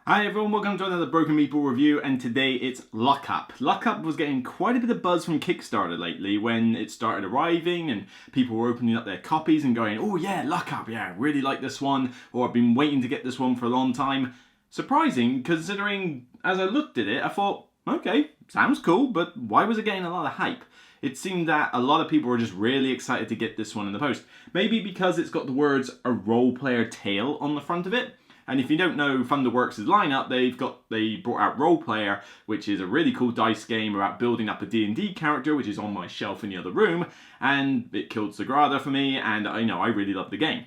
Hi everyone, welcome to another Broken Meeple review, and today it's Lockup. Lockup was getting quite a bit of buzz from Kickstarter lately when it started arriving and people were opening up their copies and going, oh yeah, Lockup, yeah, I really like this one, or I've been waiting to get this one for a long time. Surprising, considering as I looked at it, I thought, okay, sounds cool, but why was it getting a lot of hype? It seemed that a lot of people were just really excited to get this one in the post. Maybe because it's got the words a role player tale on the front of it. And if you don't know Thunderworks' lineup, they brought out Role Player, which is a really cool dice game about building up a D&D character, which is on my shelf in the other room, and it killed Sagrada for me, and I really love the game.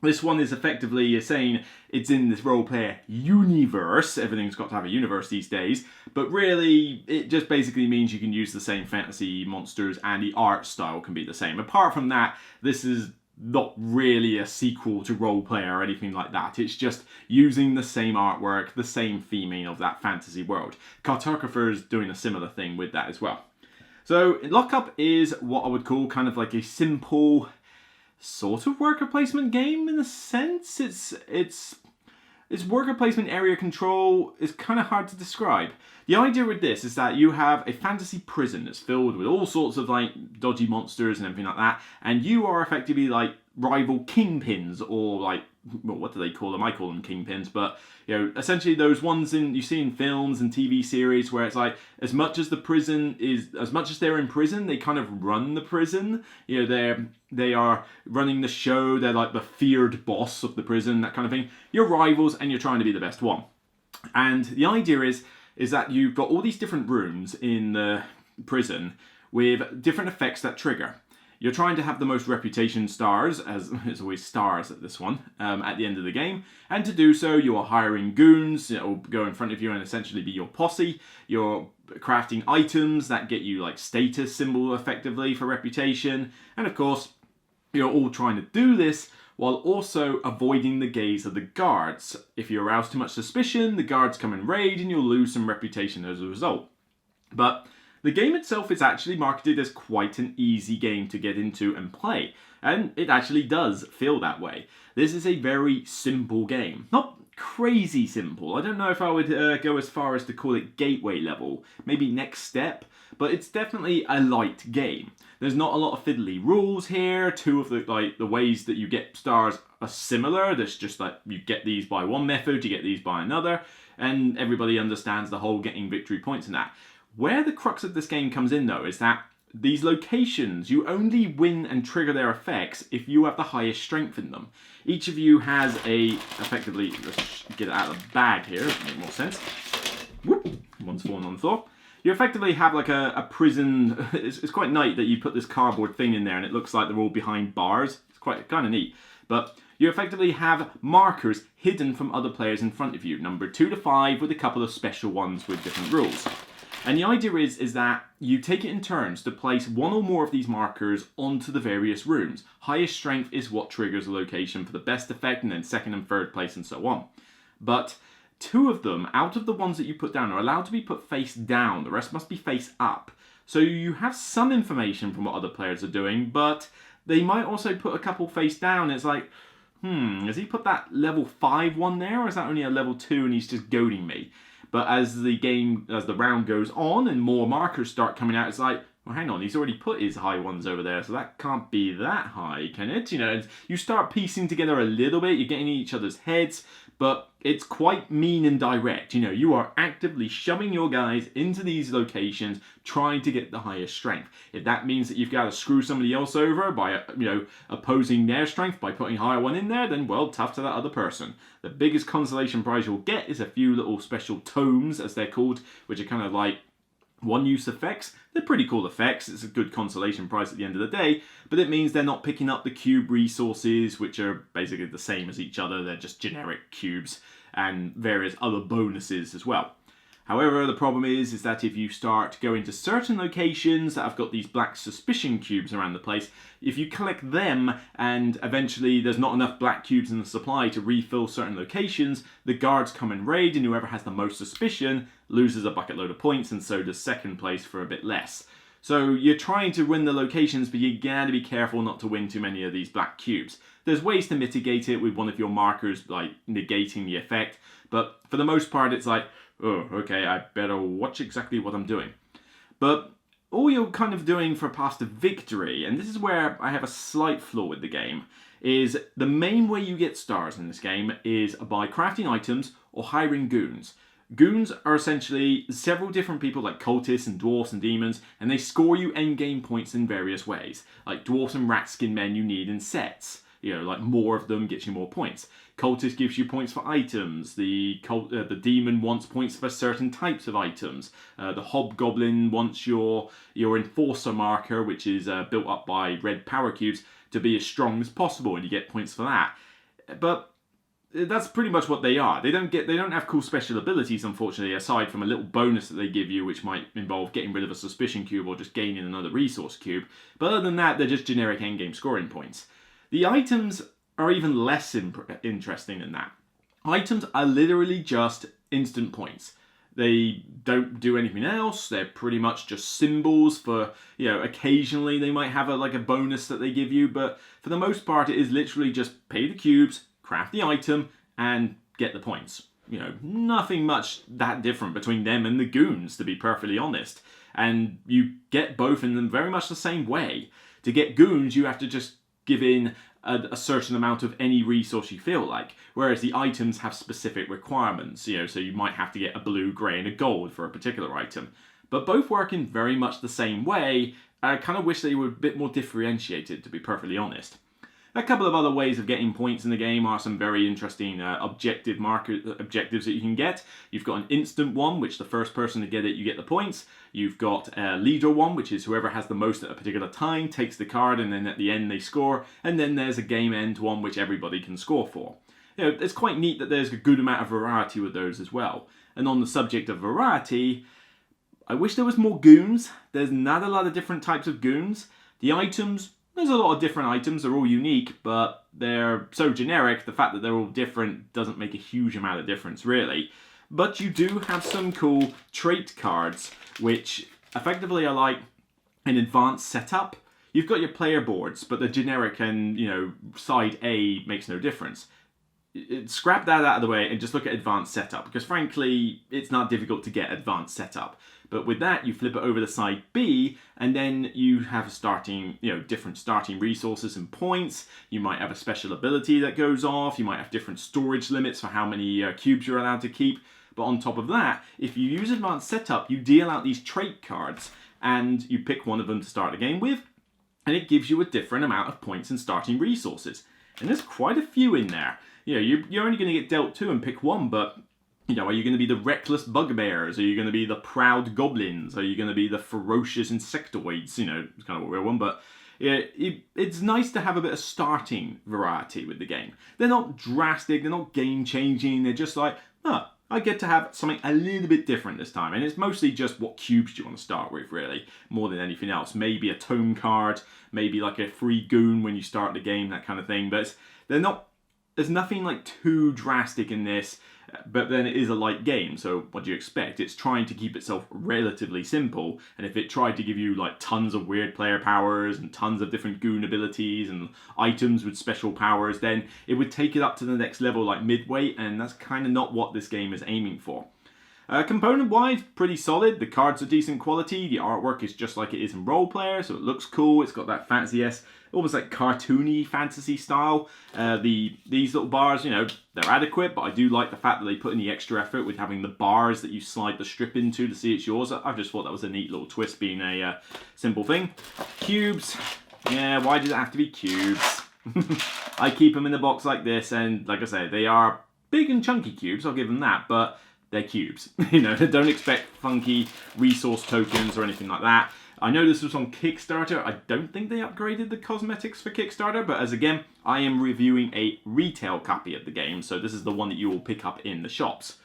This one is effectively saying it's in this role player universe. Everything's got to have a universe these days, but really it just basically means you can use the same fantasy monsters and the art style can be the same. Apart from that, this is not really a sequel to Role Player or anything like that. It's just using the same artwork, the same theming of that fantasy world. Cartographer is doing a similar thing with that as well. So Lockup is what I would call kind of like a simple sort of worker placement game in a sense. It's worker placement area control is kind of hard to describe. The idea with this is that you have a fantasy prison that's filled with all sorts of like dodgy monsters and everything like that, and you are effectively like rival kingpins, or like, well, what do they call them? I call them kingpins, but essentially those ones you see in films and TV series where it's like as much as they're in prison, they kind of run the prison. They are running the show. They're like the feared boss of the prison, that kind of thing. You're rivals and you're trying to be the best one. And the idea is that you've got all these different rooms in the prison with different effects that trigger. You're trying to have the most reputation stars, as it's always stars at this one, at the end of the game. And to do so, you are hiring goons that will go in front of you and essentially be your posse. You're crafting items that get you like status symbol effectively for reputation. And of course, you're all trying to do this while also avoiding the gaze of the guards. If you arouse too much suspicion, the guards come and raid and you'll lose some reputation as a result. But the game itself is actually marketed as quite an easy game to get into and play, and it actually does feel that way. This is a very simple game. Not crazy simple. I don't know if I would go as far as to call it gateway level, maybe next step, but it's definitely a light game. There's not a lot of fiddly rules here. Two of the ways that you get stars are similar. There's just like you get these by one method, you get these by another, and everybody understands the whole getting victory points and that. Where the crux of this game comes in though is that these locations, you only win and trigger their effects if you have the highest strength in them. Each of you has effectively, let's get it out of the bag here, to make more sense. Whoop, one's fallen on the floor. You effectively have like a prison. It's quite neat that you put this cardboard thing in there and it looks like they're all behind bars. It's quite kind of neat. But you effectively have markers hidden from other players in front of you, numbered 2 to 5 with a couple of special ones with different rules. And the idea is that you take it in turns to place one or more of these markers onto the various rooms. Highest strength is what triggers a location for the best effect, and then second and third place and so on. But 2 of them, out of the ones that you put down, are allowed to be put face down. The rest must be face up. So you have some information from what other players are doing, but they might also put a couple face down. It's like, has he put that level 5 one there, or is that only a level 2 and he's just goading me? But as the round goes on and more markers start coming out, it's like, well, hang on, he's already put his high ones over there, so that can't be that high, can it? You start piecing together a little bit, you're getting in each other's heads, but it's quite mean and direct. You are actively shoving your guys into these locations, trying to get the highest strength. If that means that you've got to screw somebody else over by, opposing their strength by putting a higher one in there, then, well, tough to that other person. The biggest consolation prize you'll get is a few little special tomes, as they're called, which are kind of like one-use effects. They're pretty cool effects. It's a good consolation prize at the end of the day, but it means they're not picking up the cube resources, which are basically the same as each other. They're just generic cubes and various other bonuses as well. However, the problem is that if you start going to certain locations that have got these black suspicion cubes around the place, if you collect them and eventually there's not enough black cubes in the supply to refill certain locations, the guards come and raid, and whoever has the most suspicion loses a bucket load of points, and so does second place for a bit less. So you're trying to win the locations, but you gotta be careful not to win too many of these black cubes. There's ways to mitigate it with one of your markers, like negating the effect, but for the most part it's like, oh, okay, I better watch exactly what I'm doing. But all you're kind of doing for path to victory, and this is where I have a slight flaw with the game, is the main way you get stars in this game is by crafting items or hiring goons. Goons are essentially several different people like cultists and dwarfs and demons, and they score you endgame points in various ways. Like dwarfs and rat skin men you need in sets. Like more of them gets you more points. Cultist gives you points for items. The demon wants points for certain types of items. The hobgoblin wants your enforcer marker, which is built up by red power cubes, to be as strong as possible, and you get points for that. But that's pretty much what they are. They don't have cool special abilities, unfortunately, aside from a little bonus that they give you, which might involve getting rid of a suspicion cube or just gaining another resource cube. But other than that, they're just generic endgame scoring points. The items are even less interesting than that. Items are literally just instant points. They don't do anything else. They're pretty much just symbols for, occasionally they might have a bonus that they give you, but for the most part it is literally just pay the cubes, craft the item, and get the points. Nothing much that different between them and the goons, to be perfectly honest. And you get both in them very much the same way. To get goons, you have to just give in a certain amount of any resource you feel like, whereas the items have specific requirements, so you might have to get a blue, grey and a gold for a particular item. But both work in very much the same way. I kind of wish they were a bit more differentiated, to be perfectly honest. A couple of other ways of getting points in the game are some very interesting objectives that you can get. You've got an instant one, which the first person to get it, you get the points. You've got a leader one, which is whoever has the most at a particular time takes the card, and then at the end they score. And then there's a game end one, which everybody can score for. It's quite neat that there's a good amount of variety with those as well. And on the subject of variety, I wish there was more goons. There's not a lot of different types of goons. The items, there's a lot of different items, they're all unique, but they're so generic, the fact that they're all different doesn't make a huge amount of difference, really. But you do have some cool trait cards, which effectively are like an advanced setup. You've got your player boards, but the generic and, side A makes no difference. Scrap that out of the way and just look at advanced setup, because frankly, it's not difficult to get advanced setup. But with that, you flip it over to side B, and then you have different starting resources and points. You might have a special ability that goes off. You might have different storage limits for how many cubes you're allowed to keep. But on top of that, if you use advanced setup, you deal out these trait cards, and you pick one of them to start the game with, and it gives you a different amount of points and starting resources. And there's quite a few in there. You're only going to get dealt two and pick one, but are you going to be the reckless bugbears? Are you going to be the proud goblins? Are you going to be the ferocious insectoids? It's kind of a weird one, but it's nice to have a bit of starting variety with the game. They're not drastic, they're not game-changing, they're just like, I get to have something a little bit different this time. And it's mostly just what cubes do you want to start with, really, more than anything else. Maybe a tome card, maybe like a free goon when you start the game, that kind of thing. But there's nothing like too drastic in this. But then it is a light game, so what do you expect? It's trying to keep itself relatively simple, and if it tried to give you like tons of weird player powers and tons of different goon abilities and items with special powers, then it would take it up to the next level like midway, and that's kind of not what this game is aiming for. Component-wise, pretty solid. The cards are decent quality. The artwork is just like it is in Role Player, so it looks cool. It's got that fancy-esque, almost like cartoony fantasy style. These little bars, they're adequate, but I do like the fact that they put in the extra effort with having the bars that you slide the strip into to see it's yours. I just thought that was a neat little twist, being a simple thing. Cubes. Yeah, why does it have to be cubes? I keep them in a box like this, and like I say, they are big and chunky cubes, I'll give them that, but they're cubes. Don't expect funky resource tokens or anything like that. I know this was on Kickstarter. I don't think they upgraded the cosmetics for Kickstarter, but as again, I am reviewing a retail copy of the game, so this is the one that you will pick up in the shops.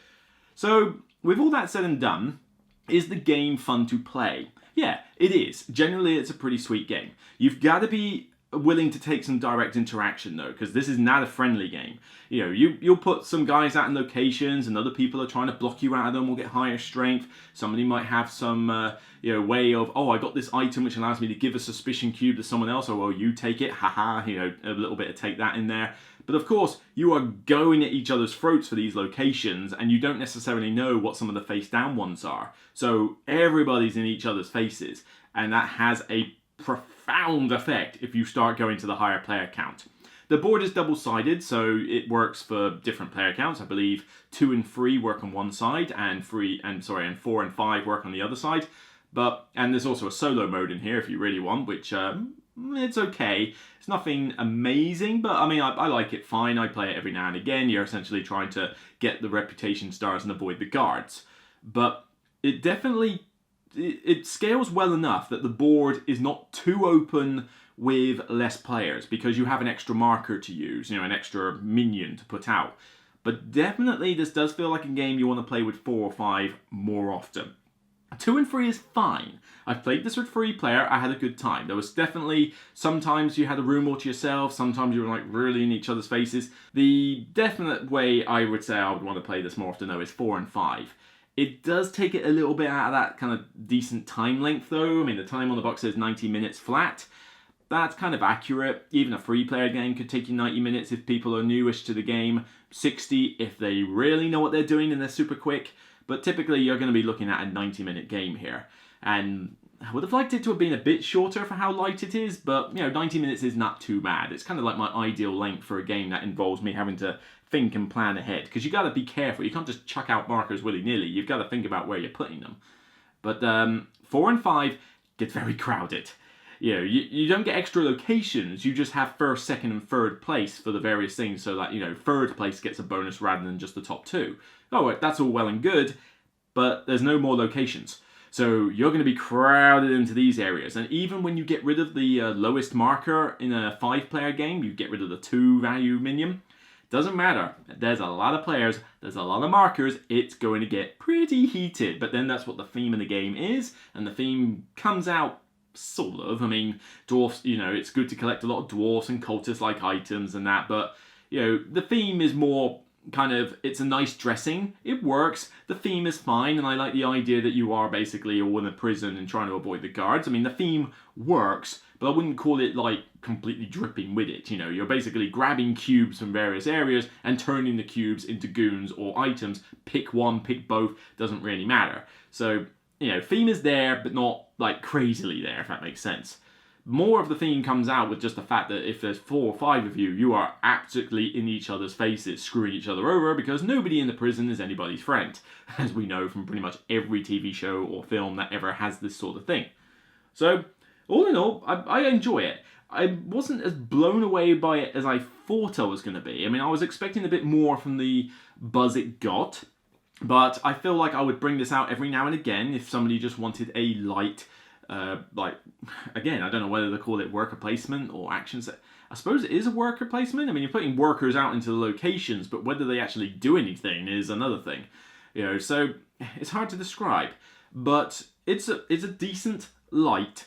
So, with all that said and done, is the game fun to play? Yeah, it is. Generally, it's a pretty sweet game. You've got to be willing to take some direct interaction though, because this is not a friendly game. You know, you'll put some guys out in locations and other people are trying to block you out of them or get higher strength. Somebody might have some way of, oh, I got this item which allows me to give a suspicion cube to someone else, or well, you take it, haha, you know, a little bit of take that in there. But of course, you are going at each other's throats for these locations, and you don't necessarily know what some of the face down ones are. So everybody's in each other's faces, and that has a profound effect if you start going to the higher player count. The board is double-sided, so it works for different player counts. I believe 2 and 3 work on one side, and 4 and 5 work on the other side. And there's also a solo mode in here if you really want, which it's okay. It's nothing amazing, but I mean, I like it fine. I play it every now and again. You're essentially trying to get the reputation stars and avoid the guards. But it definitely, it scales well enough that the board is not too open with less players, because you have an extra marker to use, you know, an extra minion to put out. But definitely this does feel like a game you want to play with 4 or 5 more often. 2 and 3 is fine. I've played this with 3 player, I had a good time. There was definitely, sometimes you had a room all to yourself, sometimes you were like really in each other's faces. The definite way I would say I would want to play this more often though is 4 and 5. It does take it a little bit out of that kind of decent time length though. I mean, the time on the box says 90 minutes flat. That's kind of accurate. Even a 3-player game could take you 90 minutes if people are newish to the game. 60 if they really know what they're doing and they're super quick. But typically you're going to be looking at a 90-minute game here. And I would have liked it to have been a bit shorter for how light it is, but you know, 90 minutes is not too bad. It's kind of like my ideal length for a game that involves me having to think and plan ahead. Because you got to be careful. You can't just chuck out markers willy-nilly. You've got to think about where you're putting them. But 4 and 5 get very crowded. You know, you don't get extra locations, you just have first, second, and third place for the various things, so that, you know, third place gets a bonus rather than just the top 2. Oh, that's all well and good, but there's no more locations. So you're going to be crowded into these areas, and even when you get rid of the lowest marker in a 5-player game, you get rid of the 2 value minion, doesn't matter. There's a lot of players, there's a lot of markers, it's going to get pretty heated, but then that's what the theme of the game is, and the theme comes out sort of. I mean, dwarfs, you know, it's good to collect a lot of dwarfs and cultist-like items and that, but, you know, the theme is more kind of, it's a nice dressing, it works, the theme is fine, and I like the idea that you are basically all in a prison and trying to avoid the guards. I mean, the theme works, but I wouldn't call it, like, completely dripping with it, you know, you're basically grabbing cubes from various areas and turning the cubes into goons or items. Pick one, pick both, doesn't really matter. So, you know, theme is there, but not, like, crazily there, if that makes sense. More of the theme comes out with just the fact that if there's 4 or 5 of you, you are absolutely in each other's faces, screwing each other over, because nobody in the prison is anybody's friend, as we know from pretty much every TV show or film that ever has this sort of thing. So, all in all, I enjoy it. I wasn't as blown away by it as I thought I was going to be. I mean, I was expecting a bit more from the buzz it got, but I feel like I would bring this out every now and again if somebody just wanted a light, like, again, I don't know whether to call it worker placement or action set. I suppose it is a worker placement. I mean, you're putting workers out into the locations, but whether they actually do anything is another thing. You know, so it's hard to describe. But it's a decent, light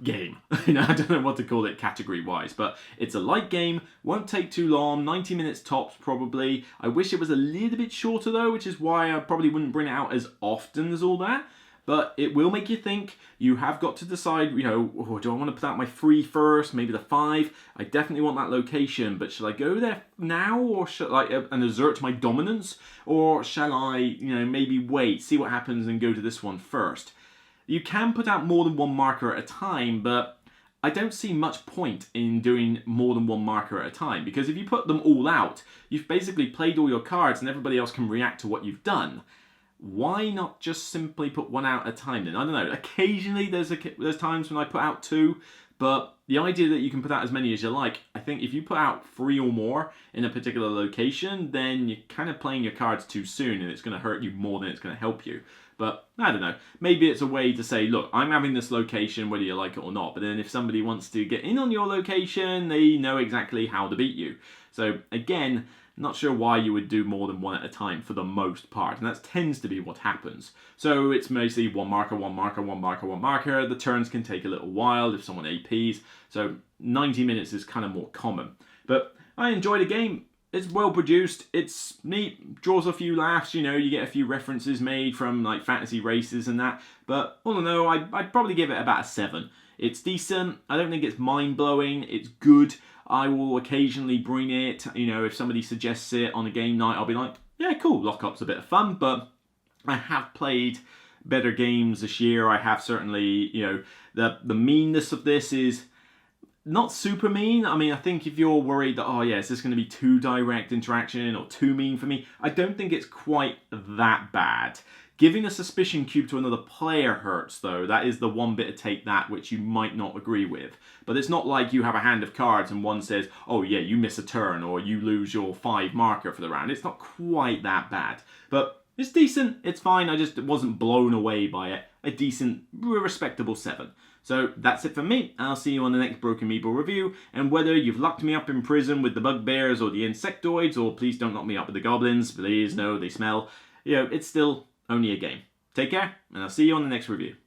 game. You know, I don't know what to call it category-wise, but it's a light game, won't take too long, 90 minutes tops probably. I wish it was a little bit shorter though, which is why I probably wouldn't bring it out as often as all that. But it will make you think. You have got to decide, you know, oh, do I want to put out my 3 first, maybe the 5? I definitely want that location, but shall I go there now, or shall I and assert my dominance? Or shall I, you know, maybe wait, see what happens and go to this one first? You can put out more than 1 marker at a time, but I don't see much point in doing more than 1 marker at a time, because if you put them all out, you've basically played all your cards and everybody else can react to what you've done. Why not just simply put 1 out at a time then? I don't know. Occasionally there's times when I put out 2, but the idea that you can put out as many as you like, I think if you put out 3 or more in a particular location, then you're kind of playing your cards too soon and it's going to hurt you more than it's going to help you. But I don't know, maybe it's a way to say, look, I'm having this location whether you like it or not, but then if somebody wants to get in on your location, they know exactly how to beat you. So again, not sure why you would do more than 1 at a time for the most part, and that tends to be what happens. So it's mostly 1 marker, 1 marker, 1 marker, 1 marker. The turns can take a little while if someone APs, so 90 minutes is kind of more common. But I enjoy the game. It's well produced, it's neat, draws a few laughs, you know, you get a few references made from like fantasy races and that, but all in all, I'd probably give it about a 7. It's decent, I don't think it's mind-blowing, it's good. I will occasionally bring it, you know, if somebody suggests it on a game night, I'll be like, yeah, cool, Lockup's a bit of fun, but I have played better games this year. I have certainly, you know, the meanness of this is not super mean. I mean, I think if you're worried that, oh yeah, is this going to be too direct interaction or too mean for me, I don't think it's quite that bad. Giving a suspicion cube to another player hurts, though. That is the one bit of take that which you might not agree with. But it's not like you have a hand of cards and one says, oh yeah, you miss a turn or you lose your 5 marker for the round. It's not quite that bad. But it's decent, it's fine, I just wasn't blown away by it. A decent, respectable 7. So that's it for me. I'll see you on the next Broken Meeple review, and whether you've locked me up in prison with the bugbears or the insectoids, or please don't lock me up with the goblins, please, no, they smell, you know, it's still only a game. Take care, and I'll see you on the next review.